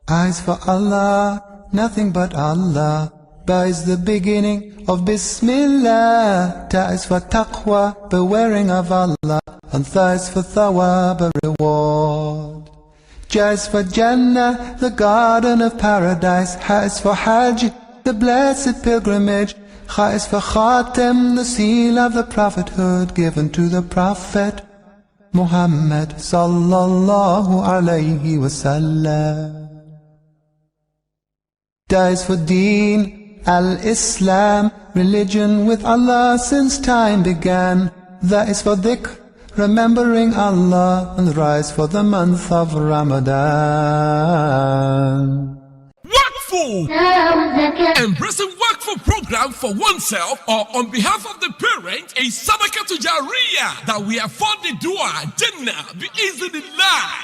Eyes for Allah, nothing but Allah. Ba is the beginning of Bismillah. Ta is for taqwa, bewaring of Allah. And Tha is for thawab, a reward. Ja is for Jannah, the garden of paradise. Ha is for Hajj, the blessed pilgrimage. Kha is for Khatem, the seal of the prophethood given to the Prophet Muhammad sallallahu alayhi wasallam. Da is for Deen, Al-Islam, religion with Allah since time began. That is for dhikr, remembering Allah, and rise for the month of Ramadan. Embracing Wakfu program for oneself or on behalf of the parent is Sadaqah to Jariyah that we afford the dua Jannah be easily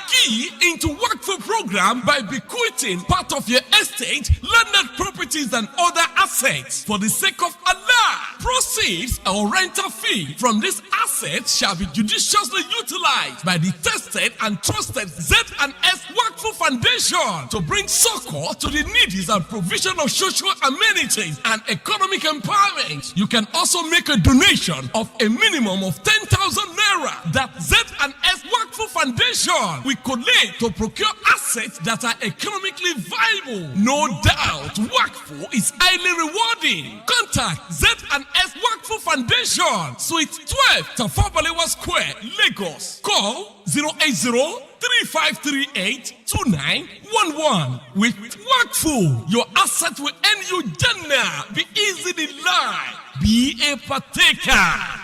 key into Wakfu program by bequeathing part of your estate, landed properties and other assets for the sake of Allah. Proceeds or rental fee from these assets shall be judiciously utilized by the tested and trusted Z&S Wakfu Foundation to bring succor to the needy and provision of social amenities and economic empowerment. You can also make a donation of a minimum of 10,000 naira that Z&S Wakfu Foundation will collect to procure assets that are economically viable. No doubt, Wakfu is highly rewarding. Contact Z&S Wakfu Foundation, Suite 12, Tafawa Balewa Square, Lagos. Call 080-3538-2911. With Wakfu, your asset will earn you Jannah. Be easily live. Be a partaker.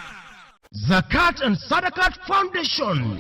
Zakat and Sadaqat Foundation.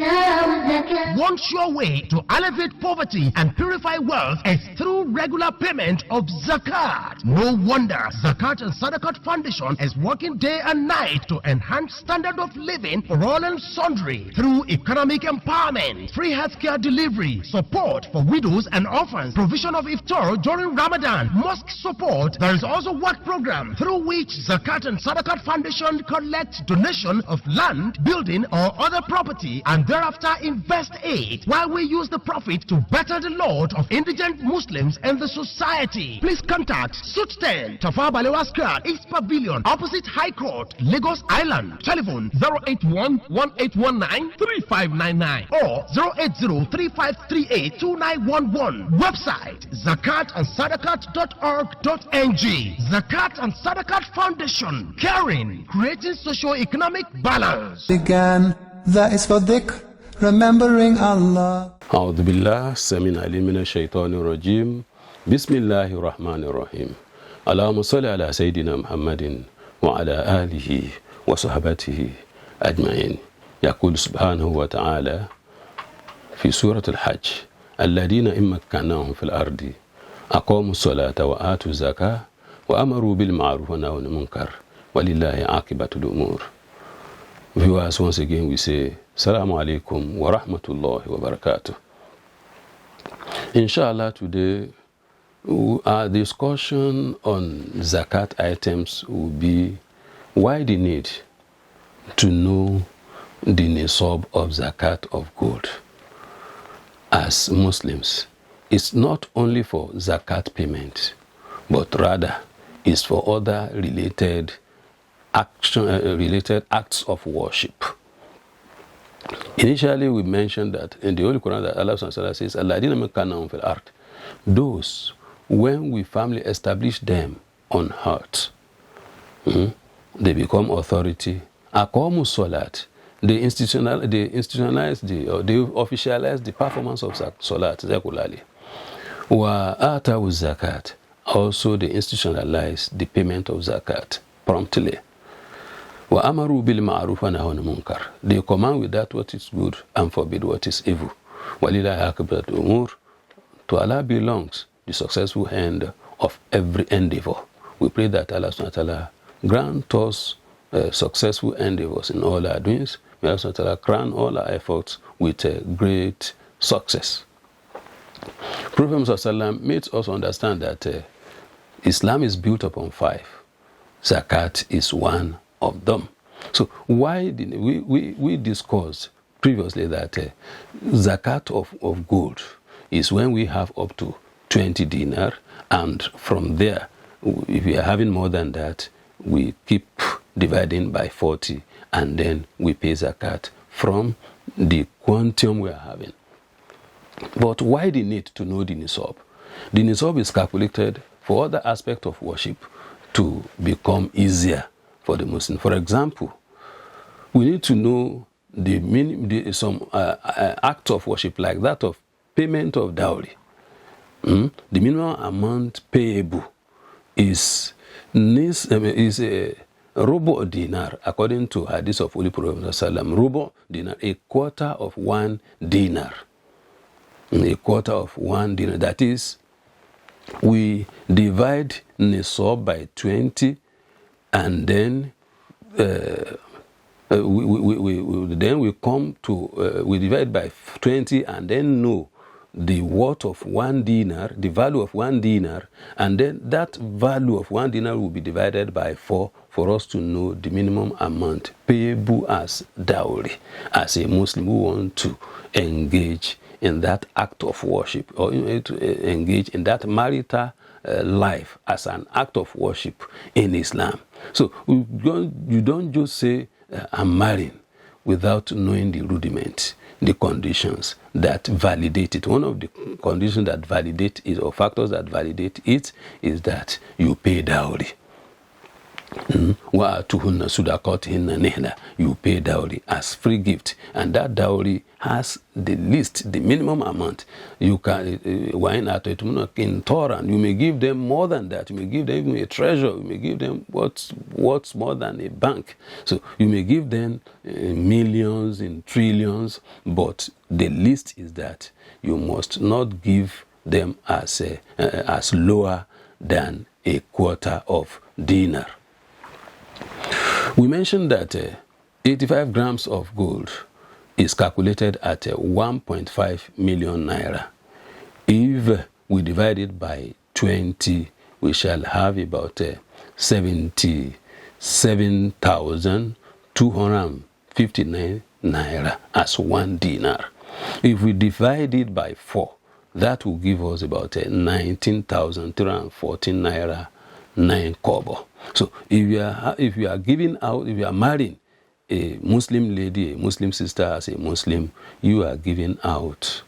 One sure way to elevate poverty and purify wealth is through regular payment of Zakat. No wonder Zakat and Sadaqat Foundation is working day and night to enhance standard of living for all and sundry through economic empowerment, free healthcare delivery, support for widows and orphans, provision of iftar during Ramadan, mosque support. There is also work program through which Zakat and Sadaqat Foundation collects donation of land, building or other property and thereafter invest it while we use the profit to better the lot of indigent Muslims in the society. Please contact Suit 10, Tafawa Balewa Square, East Pavilion, opposite High Court, Lagos Island. Telephone 081-1819-3599 or 080-3538-2911. Website zakatandsadaqat.org.ng. Zakat and Sadaqat Foundation, caring, creating socio-economic balance. Began, that is for dhikr, remembering Allah. أعوذ بالله السميع العليم من الشيطان الرجيم بسم الله الرحمن الرحيم اللهم صل على سيدنا محمد وعلى آله وصحبته أجمعين. يقول سبحانه وتعالى في سورة الحج الذين إن مكناهم في الأرض أقاموا الصلاة وآتوا الزكاة وأمروا بالمعروف ونهوا عن المنكر ولله عاقبة الأمور. Viewers, once again we say Assalamu alaikum wa rahmatullahi wa barakatuh. Inshallah, today our discussion on zakat items will be why the need to know the nisab of zakat of gold. As Muslims, it's not only for zakat payment, but rather is for other related acts of worship. Initially, we mentioned that in the Holy Quran that Allah says, "Alladina makkannahum fil ard," those when we firmly establish them on earth, they become authority. Aqamu salat, they institutionalize they officialize the performance of salat regularly. Wa atawu zakat, also they institutionalize the payment of zakat promptly. Wa amaru bil ma'ruf wa nahaw anil munkar, they command with that what is good and forbid what is evil. Walillahi aqibatu umur, to Allah belongs the successful end of every endeavor. We pray that Allah subhanahu wa ta'ala grant us successful endeavors in all our doings. May Allah subhanahu wa ta'ala crown all our efforts with a great success. Prophet Muhammad made us understand that Islam is built upon 5. Zakat is one of them. So why did we discussed previously that zakat of gold is when we have up to 20 dinar, and from there, if we are having more than that, we keep dividing by 40, and then we pay zakat from the quantum we are having. But why the need to know the nisab? The nisab is calculated for other aspects of worship to become easier for the Muslim. For example, we need to know some act of worship like that of payment of dowry. The minimum amount payable is a rubu dinar, according to hadith of Holy Prophet Sallam. Rubu dinar, a quarter of 1 dinar. A quarter of 1 dinar. That is, we divide nisab by 20, and then we come to we divide by 20, and then know the worth of 1 dinar, the value of 1 dinar, and then that value of 1 dinar will be divided by 4 for us to know the minimum amount payable as dowry as a Muslim who want to engage in that act of worship, or to engage in that marital life as an act of worship in Islam. So you don't just say, I'm marrying, without knowing the rudiment, the conditions that validate it. One of the conditions that validate it, or factors that validate it, is that you pay dowry. You pay dowry as free gift, and that dowry has the minimum amount. You can in Torah, you may give them more than that. You may give them a treasure. You may give them what's more than a bank. So you may give them millions and trillions, but the least is that you must not give them as lower than a quarter of dinar. We mentioned that 85 grams of gold is calculated at 1.5 million naira. If we divide it by 20, we shall have about 77,259 naira as 1 dinar. If we divide it by 4, that will give us about 19,314 naira 9 kobo. So if you are giving out, if you are marrying a Muslim lady, a Muslim sister as a Muslim, you are giving out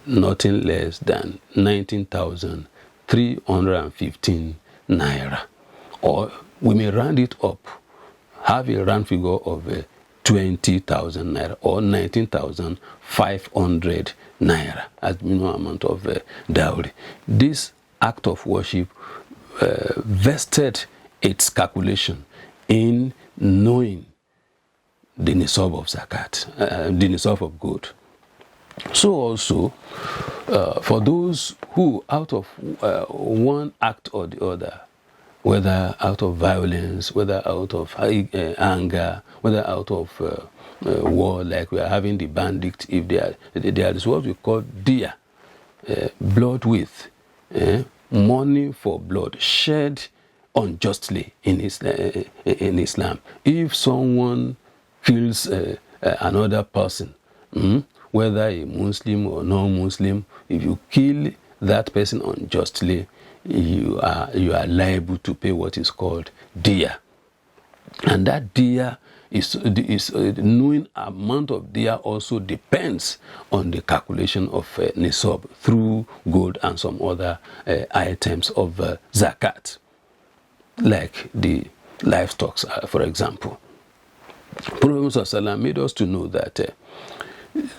nothing less than 19,315 naira. Or we may round it up, have a round figure of 20,000 naira or 19,500 naira as the minimum amount of dowry. This act of worship vested its calculation in knowing the nisab of zakat, the nisab of gold. So also, for those who out of one act or the other, whether out of violence, whether out of anger, whether out of war, like we are having the bandit, if there is what we call diya, blood with, money for blood shed unjustly in Islam. If someone kills another person, whether a Muslim or non-Muslim, if you kill that person unjustly, you are liable to pay what is called diya. And that diya is knowing amount of diya also depends on the calculation of nisab through gold and some other items of zakat, like the livestock, for example. Prophet ﷺ made us to know that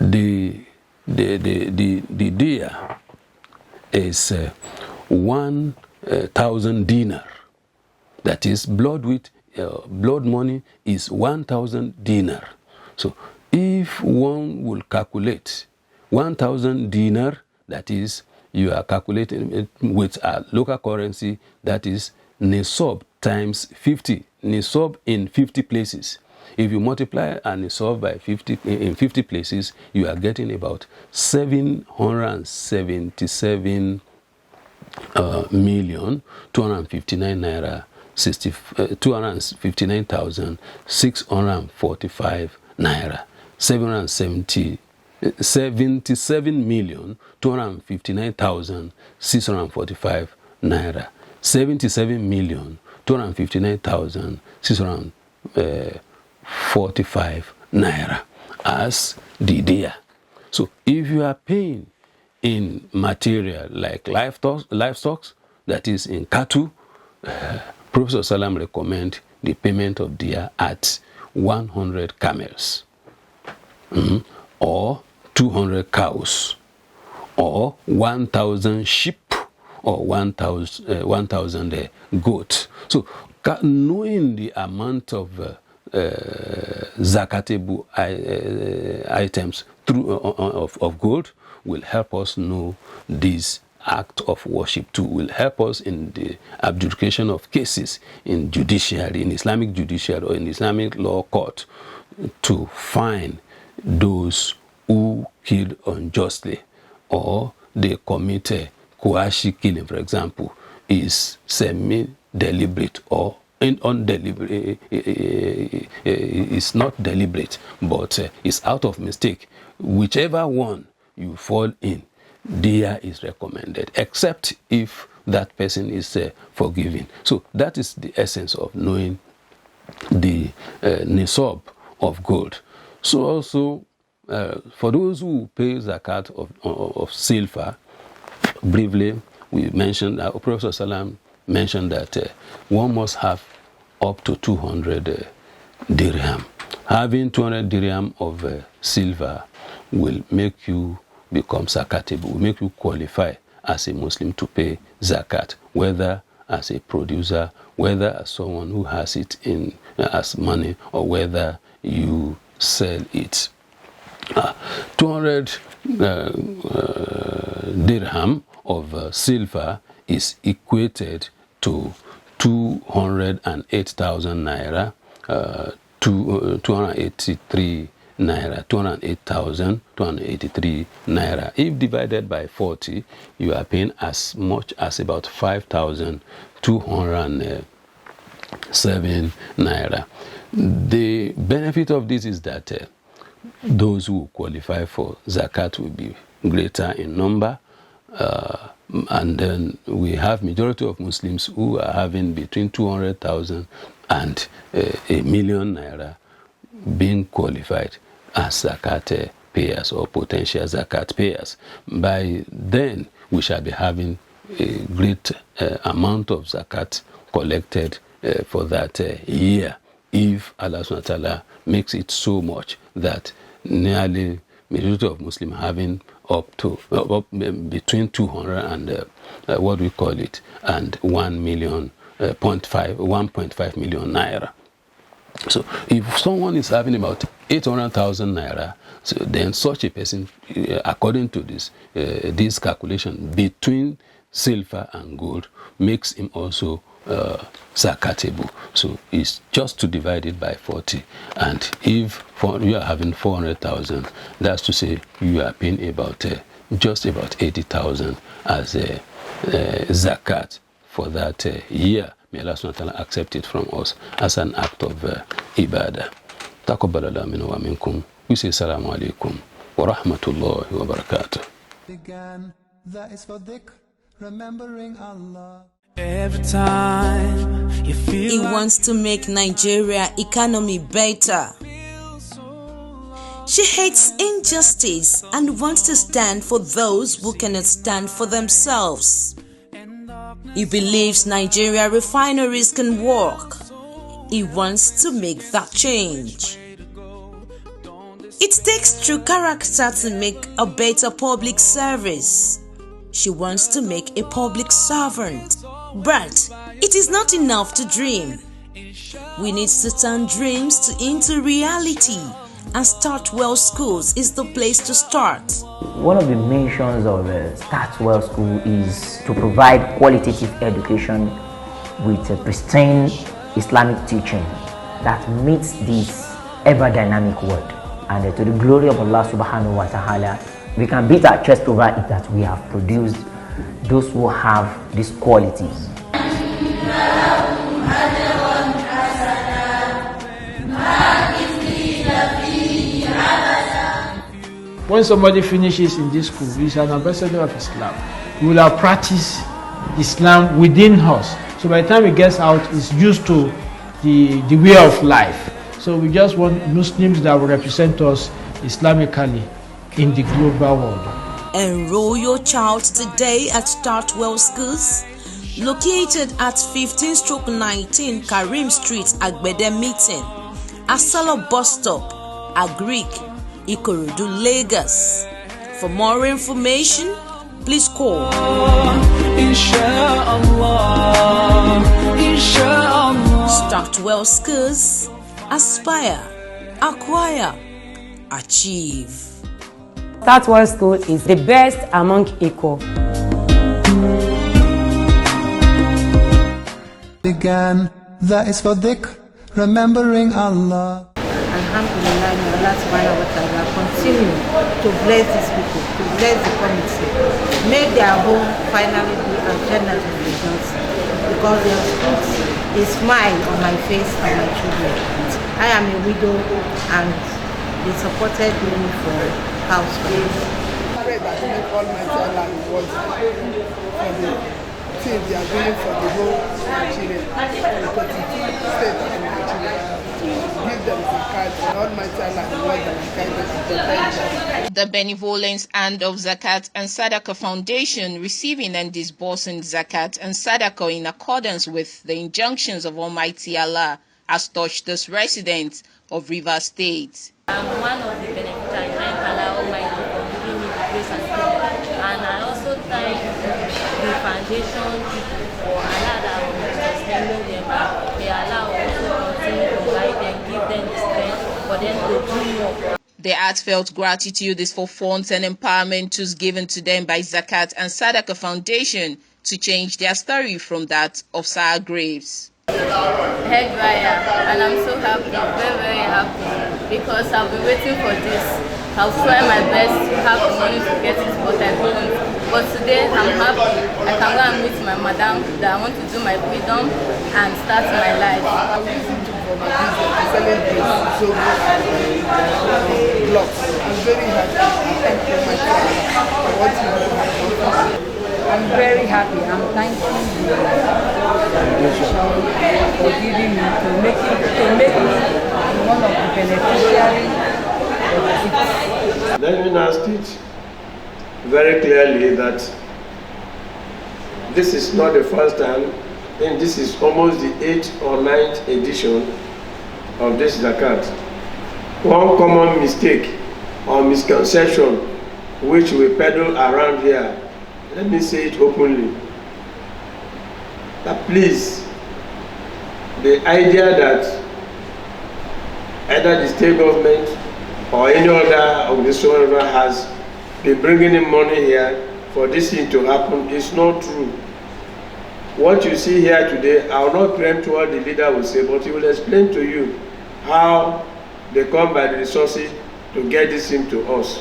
the diya is 1,000 dinar. That is, blood money is 1,000 dinar. So if one will calculate 1,000 dinar, that is, you are calculating it with a local currency, that is nisab times 50. Nisab in 50 places. If you multiply a nisab by 50 in 50 places, you are getting about 777,259 naira 259,645 naira. 770 77,259,645 naira. 77,259,645 naira as the dia. So if you are paying in material like livestock, that is in cattle, Prophet Salam recommend the payment of dia at 100 camels, or 200 cows, or 1,000 sheep, or 1,000 goats. So knowing the amount of zakatable items of gold will help us know this act of worship too, will help us in the adjudication of cases in judiciary, in Islamic judiciary or in Islamic law court, to find those who killed unjustly or they committed coercive killing, for example, is semi-deliberate or undeliberate. It's not deliberate, but it's out of mistake. Whichever one you fall in, dia is recommended, except if that person is forgiven. So that is the essence of knowing the nisab of gold. So also, for those who pay zakat of silver, briefly, we mentioned, Prophet Salam mentioned that one must have up to 200 dirham. Having 200 dirham of silver will make you become zakatable, will make you qualify as a Muslim to pay zakat, whether as a producer, whether as someone who has it in as money, or whether you sell it. 200 dirham of silver is equated to 208,000 naira, 283 naira, 208,283 naira. If divided by 40, you are paying as much as about 5,207 naira. The benefit of this is that those who qualify for zakat will be greater in number, and then we have majority of Muslims who are having between 200,000 and a million naira being qualified as zakat payers or potential zakat payers. By then, we shall be having a great amount of zakat collected for that year, if Allah subhanahu wa ta'ala makes it so much that nearly majority of Muslims having up to between 200 and what we call it, and 1.5 million naira. So if someone is having about 800,000 naira, so then such a person, according to this calculation between silver and gold, makes him also zakatable. So it's just to divide it by 40, and if you are having 400,000, that's to say you are paying about just about 80,000 as a zakat for that year. May Allah subhanahu wa ta'ala accept it from us as an act of ibadah. Taqabbalallahu minna wa minkum. We say assalamu alaikum wa rahmatullahi wa barakatuh. Began, that is for dhikr, remembering Allah. Every time you feel He wants to make Nigeria economy better. She hates injustice and wants to stand for those who cannot stand for themselves. He believes Nigeria refineries can work. He wants to make that change. It takes true character to make a better public service. She wants to make a public servant. But it is not enough to dream. We need to turn dreams into reality, and Startwell Schools is the place to start. One of the missions of Startwell School is to provide qualitative education with a pristine Islamic teaching that meets this ever-dynamic world. And to the glory of Allah subhanahu wa ta'ala, we can beat our chest over it that we have produced those who have these qualities. when somebody finishes in this school, he's an ambassador of Islam. We will have practiced Islam within us. So by the time he gets out, he's used to the way of life. So we just want Muslims that will represent us Islamically in the global world. Enroll your child today at Startwell Schools, located at 15/19 Karim Street, Agbede Meeting, Asalo Bus Stop, Agric, Ikorodu, Lagos. For more information, please call Startwell Schools. Aspire, acquire, achieve. Startwell School is the best among equal. Began, that is for dhikr, remembering Allah. Alhamdulillah, may Allah subhanahu wa ta'ala continue to bless these people, to bless the community. Make their home finally be a Jannah of results, because their fruit is smile on my face and my children. I am a widow and they supported me for house. I pray that make Almighty Allah reward for the things they are doing for the whole Nigeria, for the state of Nigeria. Give them zakat and Almighty Allah reward them and guide them. The Benevolence Hand of Zakat and Sadaqah Foundation, receiving and disbursing zakat and sadaqah in accordance with the injunctions of Almighty Allah, has touched this resident of Rivers State. I'm one of the beneficiaries. Thank Allah Almighty for giving me the grace and strength. And I also thank the foundation people for Allah that will sustaining them. May Allah also continue to guide them, give them the strength for them to do more. The heartfelt gratitude is for funds and empowerment tools given to them by Zakat and Sadaqah Foundation to change their story from that of Sarah Graves. Head buyer, and I'm so happy, very, very happy, because I've been waiting for this. I'll try my best to have the money to get it, but I couldn't. But today I'm happy. I can go and meet my madam that I want to do my freedom and start my life. I'm using it for my business, selling this, so blocks. I'm very happy. I thank you my God for what you have. I'm very happy. I'm thanking you for giving me, to make me one of the beneficiaries of it. Let me now state very clearly that this is not the first time, and this is almost the 8th or 9th edition of this zakat. One common mistake or misconception which we peddle around here, let me say it openly, that please, the idea that either the state government or any other organization has been bringing in money here for this thing to happen is not true. What you see here today, I will not preempt what the leader will say, but he will explain to you how they come by the resources to get this thing to us.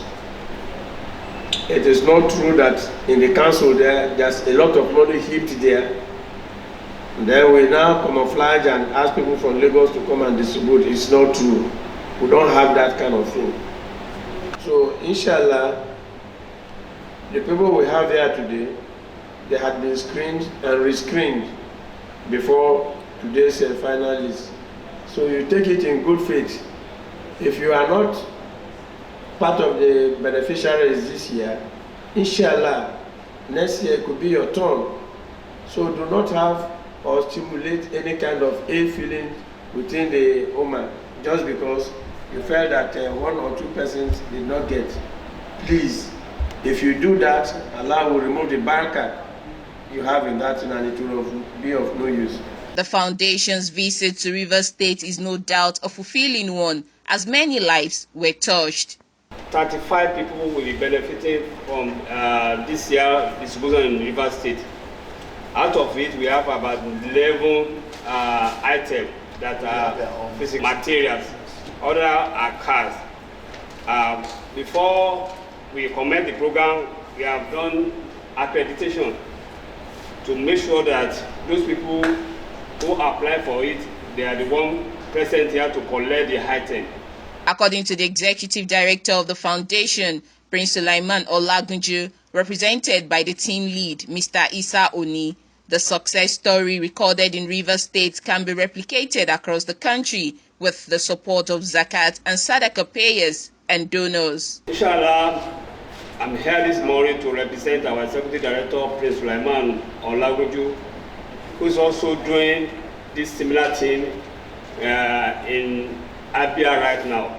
It is not true that in the council there's a lot of money heaped there. Then we now camouflage and ask people from Lagos to come and distribute. It's not true. We don't have that kind of thing. So, inshallah, the people we have here today, they had been screened and rescreened before today's final list. So you take it in good faith. If you are not part of the beneficiaries this year, inshallah, next year could be your turn. So do not have or stimulate any kind of ill feeling within the Ummah just because you felt that one or two persons did not get. Please, if you do that, Allah will remove the barakah you have in that and it will be of no use. The foundation's visit to Rivers State is no doubt a fulfilling one, as many lives were touched. 35 people will be benefiting from this year distribution in Rivers State. Out of it, we have about 11 items that are physical materials. Other are cars. Before we commence the program, we have done accreditation to make sure that those people who apply for it, they are the one present here to collect the item. According to the executive director of the foundation, Prince Sulaiman Olagunju, represented by the team lead, Mr. Isa Oni. The success story recorded in Rivers State can be replicated across the country with the support of Zakat and Sadaqah payers and donors. Inshallah, I'm here this morning to represent our Executive Director, Prince Sulaiman Olagunju, who is also doing this similar thing in Abia right now.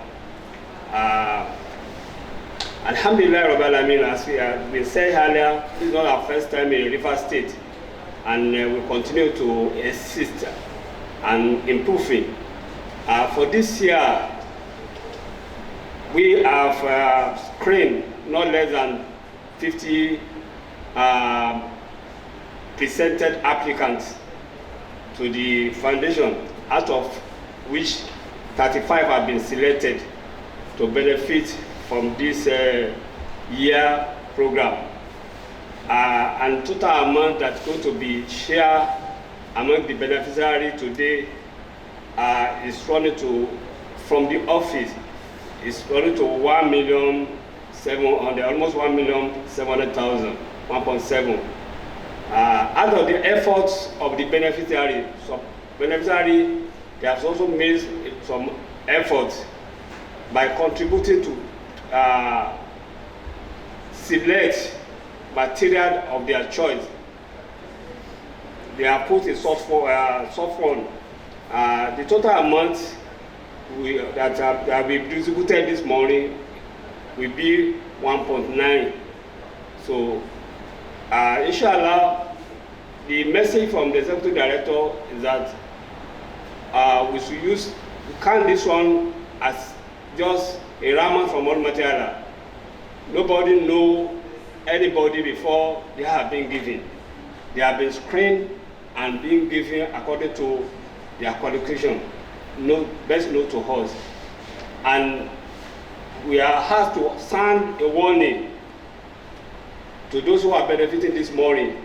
Alhamdulillah, Rabbil Alamin, as we said earlier, this is not our first time in Rivers State, and we continue to assist and improving. For this year, we have screened not less than 50 presented applicants to the foundation, out of which 35 have been selected to benefit from this year program. And total amount that's going to be shared among the beneficiaries today is running to, from the office, is running to 1,700,000, almost 1,700,000, 1.7. Out of the efforts of the beneficiary, they have also made some efforts by contributing to select material of their choice. They have put a soft fund. The total amount that we distributed this morning will be 1.9. So, inshallah, the message from the Executive Director is that we count this one as just a ramen from Almighty Allah. Nobody know anybody before they have been given. They have been screened and being given according to their qualification, best known to us. And we have to sound a warning to those who are benefiting this morning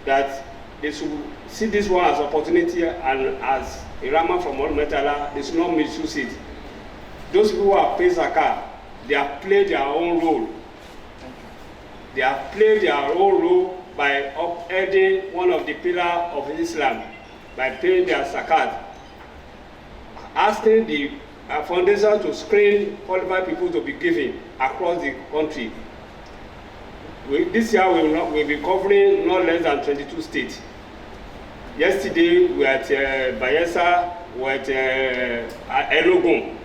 that they should see this one as opportunity and as a ramen from Almighty Allah. They should not misuse it. Those people who have paid zakat, they have played their own role. They have played their own role by upholding one of the pillars of Islam, by paying their zakat, asking the foundation to screen qualified people to be given across the country. This year we will be covering not less than 22 states. Yesterday we were at Bayelsa, we were at Enugu.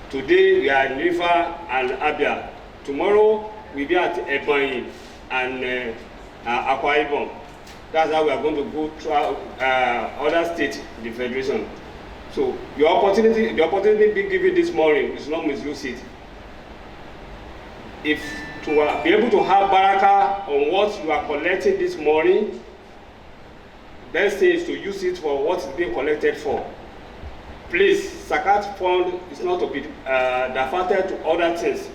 Today we are in River and Abia. Tomorrow we'll be at Ebonyi and Akwa Ibom. That's how we are going to go through other states in the Federation. So the opportunity being given this morning is not misuse it. If to be able to have barakah on what you are collecting this morning, best thing is to use it for what is being collected for. Please, Zakat fund is not to be diverted to other things.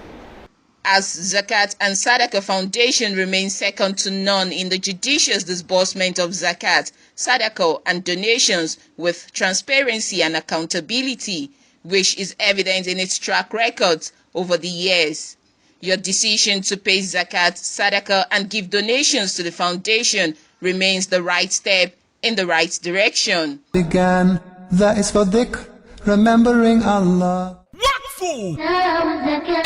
As Zakat and Sadaqah Foundation remains second to none in the judicious disbursement of Zakat, Sadaqah and donations with transparency and accountability, which is evident in its track records over the years. Your decision to pay Zakat, Sadaqah and give donations to the foundation remains the right step in the right direction. Began, that is for dhikr, remembering Allah. Wakfu!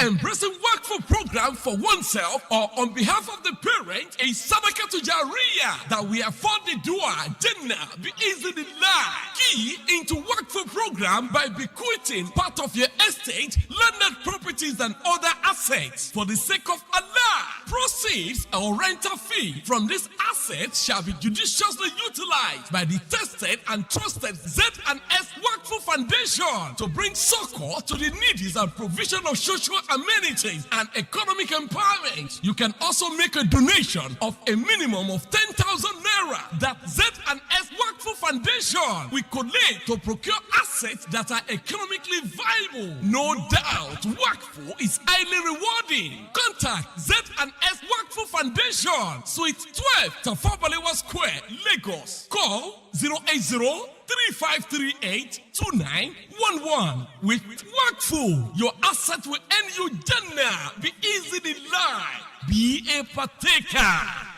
Embracing Wakfu program for oneself or on behalf of the parent is Sadaqah to Jariyah that we afford the dua Jannah bi-iznillah. Key into Wakfu program by bequeathing part of your estate, landed properties and other assets for the sake of Allah. Proceeds or rental fee from this asset shall be judiciously utilized by the tested and trusted Z&S Wakfu Foundation to bring succor to the needy and provision of social amenities and economic empowerment. You can also make a donation of a minimum of 10,000 naira naira that Z&S Wakfu Foundation will collect to procure assets that are economically viable. No doubt, Wakfu is highly rewarding. Contact Z&S Wakfu Foundation, Suite 12, Tafawa Balewa Square, Lagos. Call 080-3538-2911. With Wakfu, your asset will earn you Jannah. Be easy in life. Be a partaker.